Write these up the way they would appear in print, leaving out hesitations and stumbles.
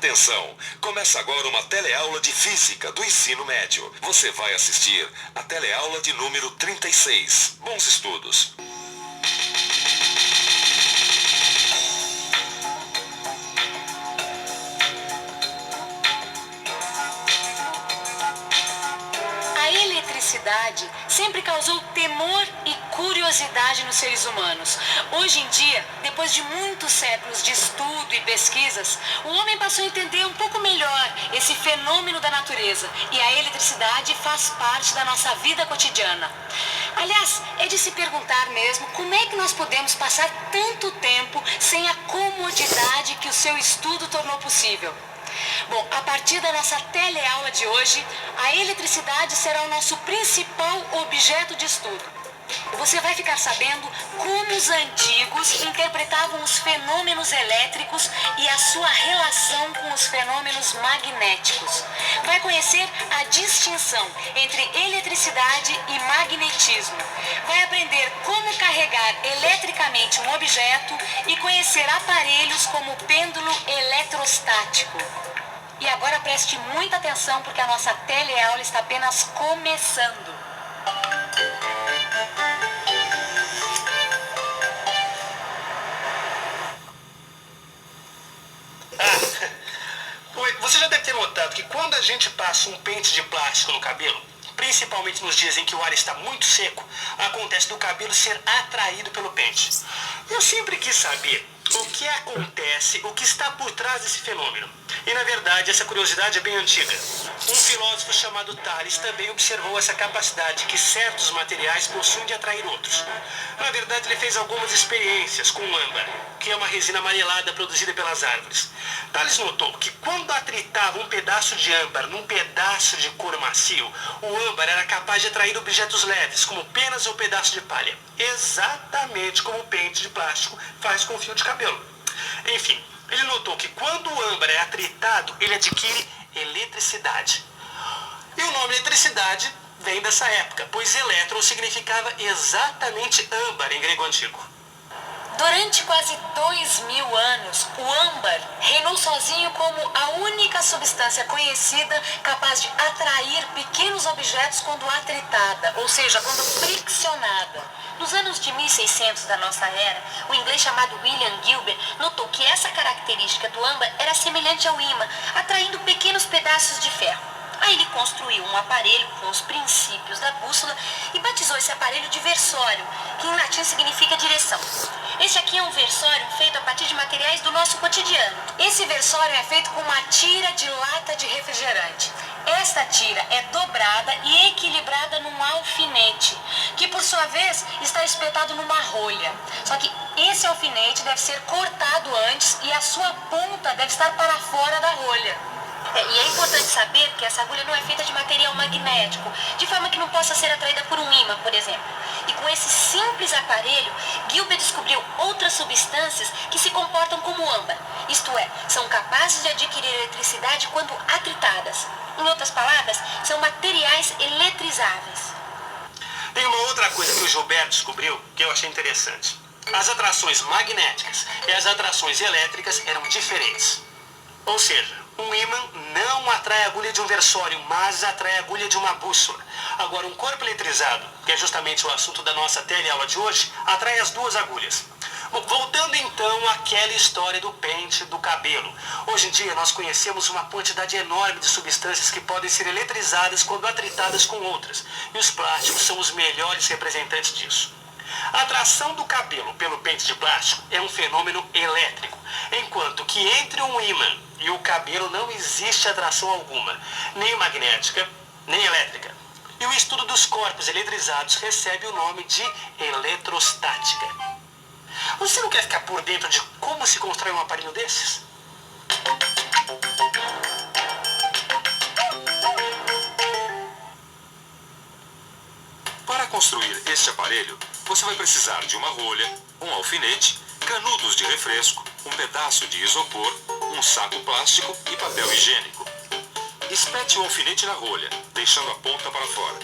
Atenção! Começa agora uma teleaula de Física do Ensino Médio. Você vai assistir a teleaula de número 36. Bons estudos! A eletricidade sempre causou temor e curiosidade nos seres humanos. Hoje em dia, depois de muitos séculos de estudo e pesquisas, o homem passou a entender um pouco melhor esse fenômeno da natureza e a eletricidade faz parte da nossa vida cotidiana. Aliás, é de se perguntar mesmo como é que nós podemos passar tanto tempo sem a comodidade que o seu estudo tornou possível. Bom, a partir da nossa teleaula de hoje, a eletricidade será o nosso principal objeto de estudo. Você vai ficar sabendo como os antigos interpretavam os fenômenos elétricos e a sua relação com os fenômenos magnéticos. Vai conhecer a distinção entre eletricidade e magnetismo. Vai aprender como carregar eletricamente um objeto e conhecer aparelhos como o pêndulo eletrostático. E agora preste muita atenção porque a nossa teleaula está apenas começando. Você já deve ter notado que quando a gente passa um pente de plástico no cabelo, principalmente nos dias em que o ar está muito seco, acontece do cabelo ser atraído pelo pente. Eu sempre quis saber o que acontece, o que está por trás desse fenômeno. E na verdade essa curiosidade é bem antiga. Um filósofo chamado Thales também observou essa capacidade que certos materiais possuem de atrair outros. Na verdade ele fez algumas experiências com o âmbar, que é uma resina amarelada produzida pelas árvores. Thales notou que quando atritava um pedaço de âmbar num pedaço de couro macio, o âmbar era capaz de atrair objetos leves, como penas ou pedaço de palha. Exatamente como o pente de plástico faz com o fio de cabelo. Enfim, ele notou que quando o âmbar é atritado, ele adquire eletricidade. E o nome eletricidade vem dessa época, pois elétron significava exatamente âmbar em grego antigo. Durante quase 2000 anos, o âmbar reinou sozinho como a única substância conhecida capaz de atrair pequenos objetos quando atritada, ou seja, quando friccionada. Nos anos de 1600 da nossa era, o inglês chamado William Gilbert notou que essa característica do âmbar era semelhante ao ímã, atraindo pequenos pedaços de ferro. Aí ele construiu um aparelho com os princípios da bússola e batizou esse aparelho de versório, que em latim significa direção. Este aqui é um versório feito a partir de materiais do nosso cotidiano. Esse versório é feito com uma tira de lata de refrigerante. Esta tira é dobrada e equilibrada num alfinete, que por sua vez está espetado numa rolha. Só que esse alfinete deve ser cortado antes e a sua ponta deve estar para fora da rolha. E é importante saber que essa agulha não é feita de material magnético, de forma que não possa ser atraída por um ímã, por exemplo. E com esse simples aparelho, Gilbert descobriu outras substâncias que se comportam como âmbar. Isto é, são capazes de adquirir eletricidade quando atritadas. Em outras palavras, são materiais eletrizáveis. Tem uma outra coisa que o Gilbert descobriu que eu achei interessante. As atrações magnéticas e as atrações elétricas eram diferentes. Ou seja, um ímã não atrai a agulha de um versório, mas atrai a agulha de uma bússola. Agora, um corpo eletrizado, que é justamente o assunto da nossa teleaula de hoje, atrai as duas agulhas. Bom, voltando então àquela história do pente do cabelo. Hoje em dia nós conhecemos uma quantidade enorme de substâncias que podem ser eletrizadas quando atritadas com outras. E os plásticos são os melhores representantes disso. A atração do cabelo pelo pente de plástico é um fenômeno elétrico, enquanto que entre um ímã e o cabelo não existe atração alguma, nem magnética, nem elétrica. E o estudo dos corpos eletrizados recebe o nome de eletrostática. Você não quer ficar por dentro de como se constrói um aparelho desses? Para construir este aparelho, você vai precisar de uma rolha, um alfinete, canudos de refresco, um pedaço de isopor, um saco plástico e papel higiênico. Espete o alfinete na rolha, deixando a ponta para fora.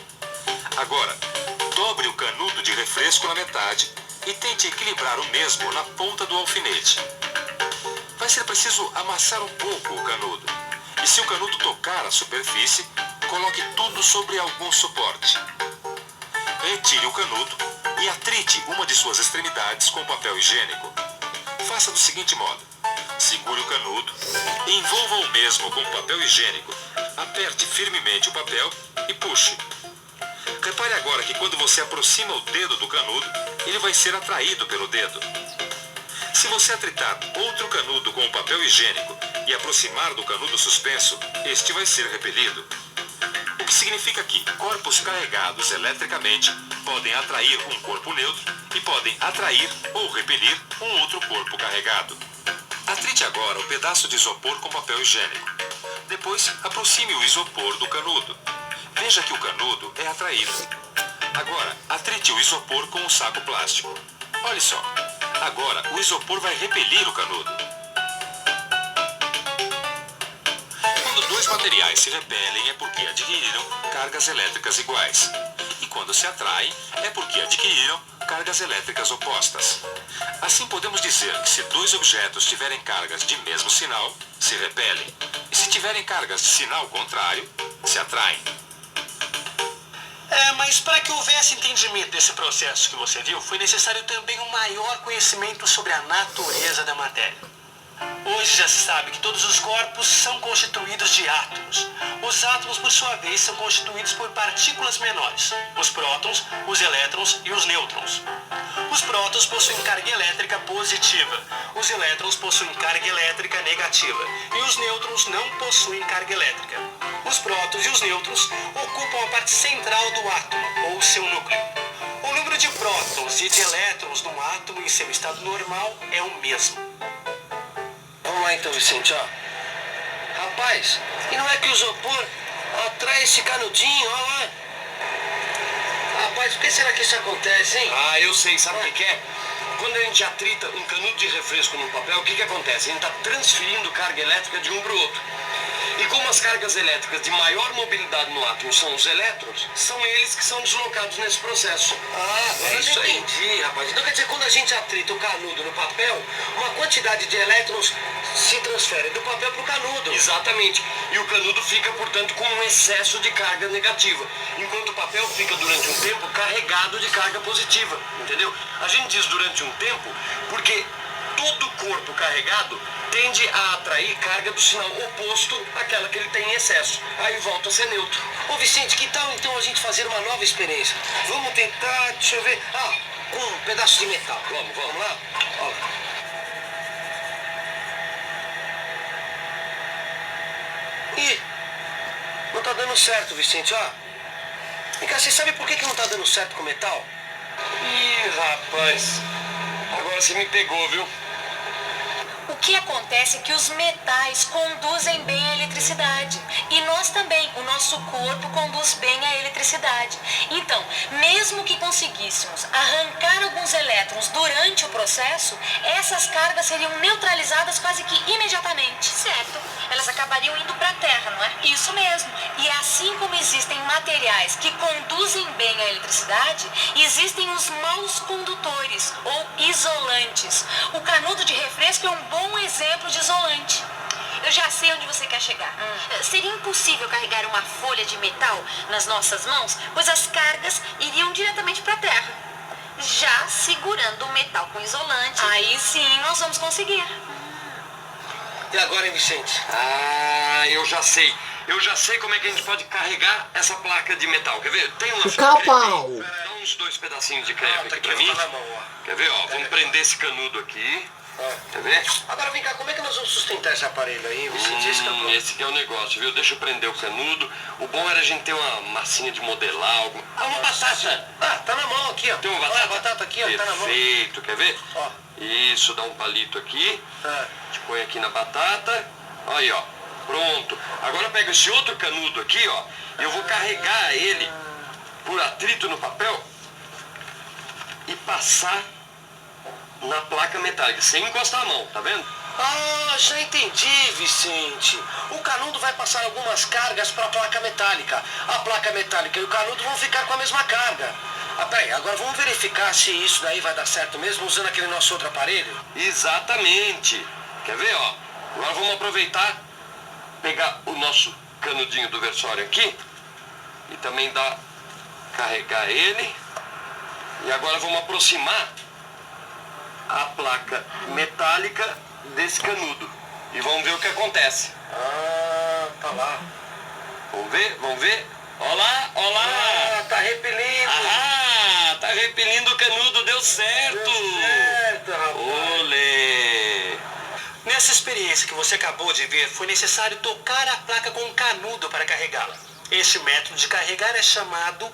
Agora, dobre o canudo de refresco na metade e tente equilibrar o mesmo na ponta do alfinete. Vai vai ser preciso amassar um pouco o canudo. E se o canudo tocar a superfície, coloque tudo sobre algum suporte. Retire o canudo e atrite uma de suas extremidades com papel higiênico. Faça do seguinte modo: segure o canudo, envolva o mesmo com papel higiênico, aperte firmemente o papel e puxe. Repare agora que quando você aproxima o dedo do canudo, ele vai ser atraído pelo dedo. Se você atritar outro canudo com o papel higiênico e aproximar do canudo suspenso, este vai ser repelido. O que significa que corpos carregados eletricamente podem atrair um corpo neutro e podem atrair ou repelir um outro corpo carregado. Atrite agora o pedaço de isopor com papel higiênico. Depois, aproxime o isopor do canudo. Veja que o canudo é atraído. Agora, atrite o isopor com um saco plástico. Olhe só. Agora, o isopor vai repelir o canudo. Quando dois materiais se repelem é porque adquiriram cargas elétricas iguais. E quando se atraem é porque adquiriram cargas elétricas opostas. Assim podemos dizer que se dois objetos tiverem cargas de mesmo sinal, se repelem. E se tiverem cargas de sinal contrário, se atraem. Mas para que houvesse entendimento desse processo que você viu, foi necessário também um maior conhecimento sobre a natureza da matéria. Hoje já se sabe que todos os corpos são constituídos de átomos. Os átomos, por sua vez, são constituídos por partículas menores: os prótons, os elétrons e os nêutrons. Os prótons possuem carga elétrica positiva, os elétrons possuem carga elétrica negativa e os nêutrons não possuem carga elétrica. Os prótons e os nêutrons ocupam a parte central do átomo, ou seu núcleo. O número de prótons e de elétrons num átomo em seu estado normal é o mesmo. Vamos lá então, Vicente, ó. Rapaz, e não é que o isopor atrai esse canudinho, ó lá? Rapaz, por que será que isso acontece, hein? Ah, eu sei, sabe o que é? Quando a gente atrita um canudo de refresco no papel, o que acontece? A gente está transferindo carga elétrica de um para o outro. E como as cargas elétricas de maior mobilidade no átomo são os elétrons, são eles que são deslocados nesse processo. Ah, agora É isso eu aí. entendi, rapaz. Então quer dizer, quando a gente atrita o canudo no papel, uma quantidade de elétrons se transfere do papel para o canudo. Exatamente. E o canudo fica, portanto, com um excesso de carga negativa, enquanto o papel fica durante um tempo carregado de carga positiva, entendeu? A gente diz durante um tempo porque todo corpo carregado tende a atrair carga do sinal oposto àquela que ele tem em excesso. Aí volta a ser neutro. Ô Vicente, que tal então a gente fazer uma nova experiência? Vamos tentar, deixa eu ver, com um pedaço de metal. Vamos lá? Ó lá. Ih, não tá dando certo, Vicente, ó. Vem cá, você sabe por que não tá dando certo com metal? Ih, rapaz, agora você me pegou, viu? O que acontece é que os metais conduzem bem a eletricidade. E nós também, o nosso corpo conduz bem a eletricidade. Então, mesmo que conseguíssemos arrancar alguns elétrons durante o processo, essas cargas seriam neutralizadas quase que imediatamente. Certo. Elas acabariam indo para a Terra, não é? Isso mesmo. E assim como existem materiais que conduzem bem a eletricidade, existem os maus condutores, ou isolantes. O canudo de refresco é um bom exemplo de isolante. Eu já sei onde você quer chegar. Seria impossível carregar uma folha de metal nas nossas mãos, pois as cargas iriam diretamente para a Terra. Já segurando o metal com isolante, aí sim nós vamos conseguir. E agora, hein, Vicente? Ah, eu já sei. Eu já sei como é que a gente pode carregar essa placa de metal. Quer ver? Tem uma Pica-pau. Dá uns 2 pedacinhos de crepe Tá aqui pra mim. tá na mão, ó. Quer ver? Ó, vamos prender esse canudo aqui. Quer ver? Agora vem cá, como é que nós vamos sustentar esse aparelho aí, Vicente? Esse que é o problema. Esse que é o negócio, viu? Deixa eu prender o canudo. O bom era a gente ter uma massinha de modelar, algo. Uma batata. Tá na mão aqui, ó. Tem uma Olha batata? a batata aqui, ó, tá na mão. Perfeito, quer ver? Ó. Isso, dá um palito aqui. Tá. A gente põe aqui na batata. Aí, ó. Pronto. Agora pega esse outro canudo aqui, ó. E eu vou carregar ele por atrito no papel e passar na placa metálica, sem encostar a mão, tá vendo? Já entendi, Vicente. O canudo vai passar algumas cargas para a placa metálica. A placa metálica e o canudo vão ficar com a mesma carga. Peraí, agora vamos verificar se isso daí vai dar certo mesmo usando aquele nosso outro aparelho? Exatamente. Quer ver, ó? Agora vamos aproveitar, pegar o nosso canudinho do versório aqui e também carregar ele. E agora vamos aproximar a placa metálica desse canudo e vamos ver o que acontece. Ah, tá lá. Vamos ver, vamos ver. Olha lá, olha lá. Ah, tá repelindo. Ah, tá repelindo o canudo, deu certo. Deu certo, rapaz. Olê. Nessa experiência que você acabou de ver, foi necessário tocar a placa com um canudo para carregá-la. Este método de carregar é chamado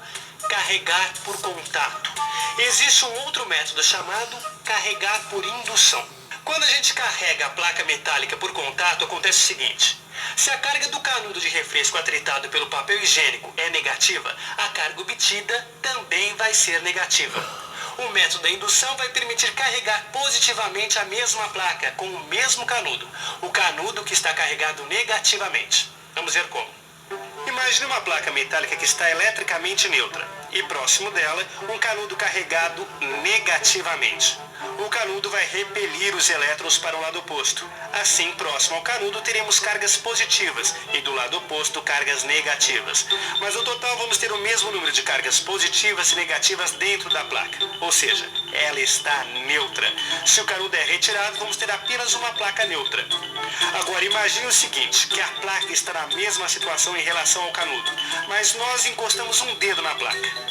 carregar por contato. Existe um outro método chamado carregar por indução. Quando a gente carrega a placa metálica por contato, acontece o seguinte: se a carga do canudo de refresco atritado pelo papel higiênico é negativa, a carga obtida também vai ser negativa. O método da indução vai permitir carregar positivamente a mesma placa com o mesmo canudo, o canudo que está carregado negativamente. Vamos ver como. Imagine uma placa metálica que está eletricamente neutra e próximo dela um canudo carregado negativamente. O canudo vai repelir os elétrons para o lado oposto. Assim, próximo ao canudo teremos cargas positivas e do lado oposto cargas negativas. Mas no total vamos ter o mesmo número de cargas positivas e negativas dentro da placa. Ou seja, ela está neutra. Se o canudo é retirado, vamos ter apenas uma placa neutra. Agora imagine o seguinte, que a placa está na mesma situação em relação ao canudo, mas nós encostamos um dedo na placa.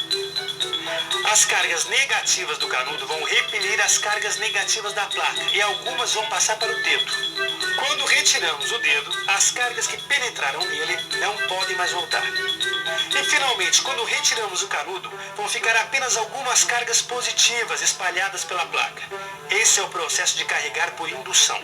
As cargas negativas do canudo vão repelir as cargas negativas da placa e algumas vão passar para o dedo. Quando retiramos o dedo, as cargas que penetraram nele não podem mais voltar. E finalmente, quando retiramos o canudo, vão ficar apenas algumas cargas positivas espalhadas pela placa. Esse é o processo de carregar por indução.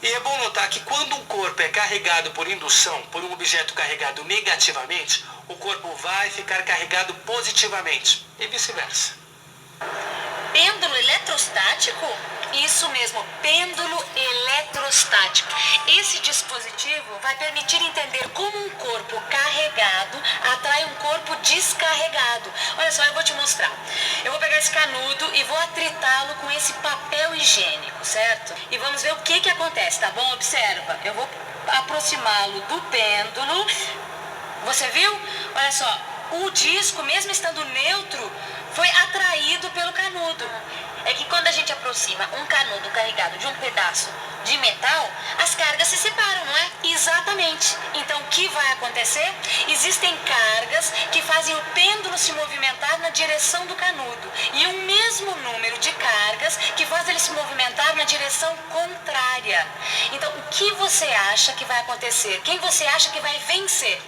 E é bom notar que quando um corpo é carregado por indução por um objeto carregado negativamente, o corpo vai ficar carregado positivamente e vice-versa. Pêndulo eletrostático? Isso mesmo, pêndulo eletrostático. Esse dispositivo vai permitir entender como um corpo carregado atrai um corpo descarregado. Olha só, eu vou te mostrar. Eu vou pegar esse canudo e vou atritá-lo com esse papel higiênico, certo? E vamos ver o que acontece, tá bom? Observa, eu vou aproximá-lo do pêndulo. Você viu? Olha só, o disco, mesmo estando neutro, foi atraído pelo canudo. É que quando a gente aproxima um canudo carregado de um pedaço de metal, as cargas se separam, não é? Exatamente. Então, o que vai acontecer? Existem cargas que fazem o pêndulo se movimentar na direção do canudo e um mesmo número de cargas que faz ele se movimentar na direção contrária. Então, o que você acha que vai acontecer? Quem você acha que vai vencer?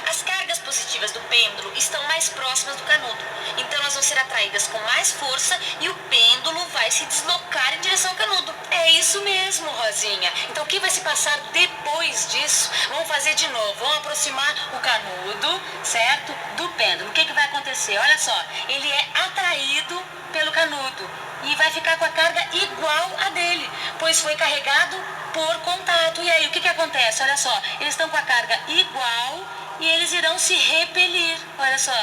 As cargas positivas do pêndulo estão mais próximas do canudo, então elas vão ser atraídas com mais força e o pêndulo vai se deslocar em direção ao canudo. É isso mesmo, Rosinha. Então o que vai se passar depois disso? Vamos fazer de novo, vamos aproximar o canudo, certo? Do pêndulo. O que vai acontecer? Olha só, ele é atraído pelo canudo e vai ficar com a carga igual a dele, pois foi carregado por contato. E aí, o que acontece? Olha só, eles estão com a carga igual e eles irão se repelir. Olha só.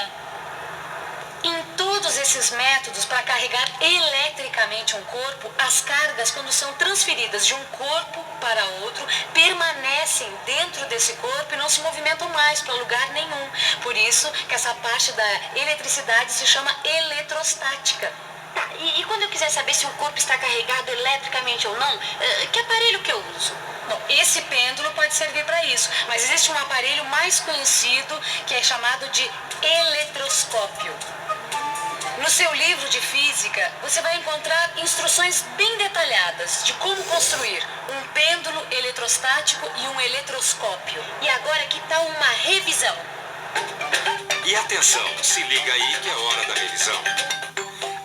Em todos esses métodos para carregar eletricamente um corpo, as cargas, quando são transferidas de um corpo para outro, permanecem dentro desse corpo e não se movimentam mais para lugar nenhum. Por isso que essa parte da eletricidade se chama eletrostática. Tá, e quando eu quiser saber se um corpo está carregado eletricamente ou não, que aparelho que eu uso? Bom, esse pêndulo pode servir para isso, mas existe um aparelho mais conhecido que é chamado de eletroscópio. No seu livro de física, você vai encontrar instruções bem detalhadas de como construir um pêndulo eletrostático e um eletroscópio. E agora que tal uma revisão? E atenção, se liga aí que é hora da revisão.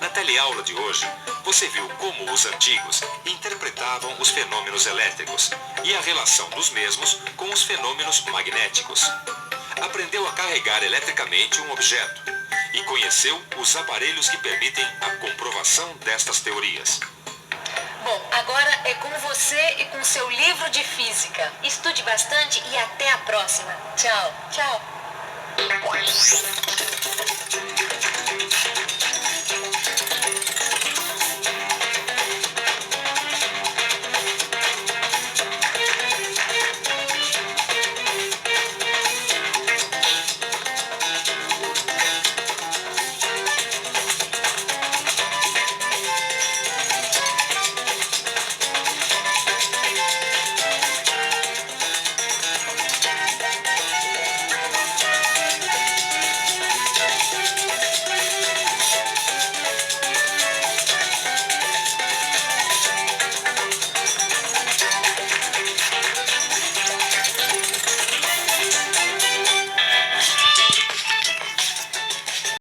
Na teleaula de hoje, você viu como os antigos interpretavam os fenômenos elétricos e a relação dos mesmos com os fenômenos magnéticos. Aprendeu a carregar eletricamente um objeto e conheceu os aparelhos que permitem a comprovação destas teorias. Bom, agora é com você e com seu livro de física. Estude bastante e até a próxima. Tchau. Tchau.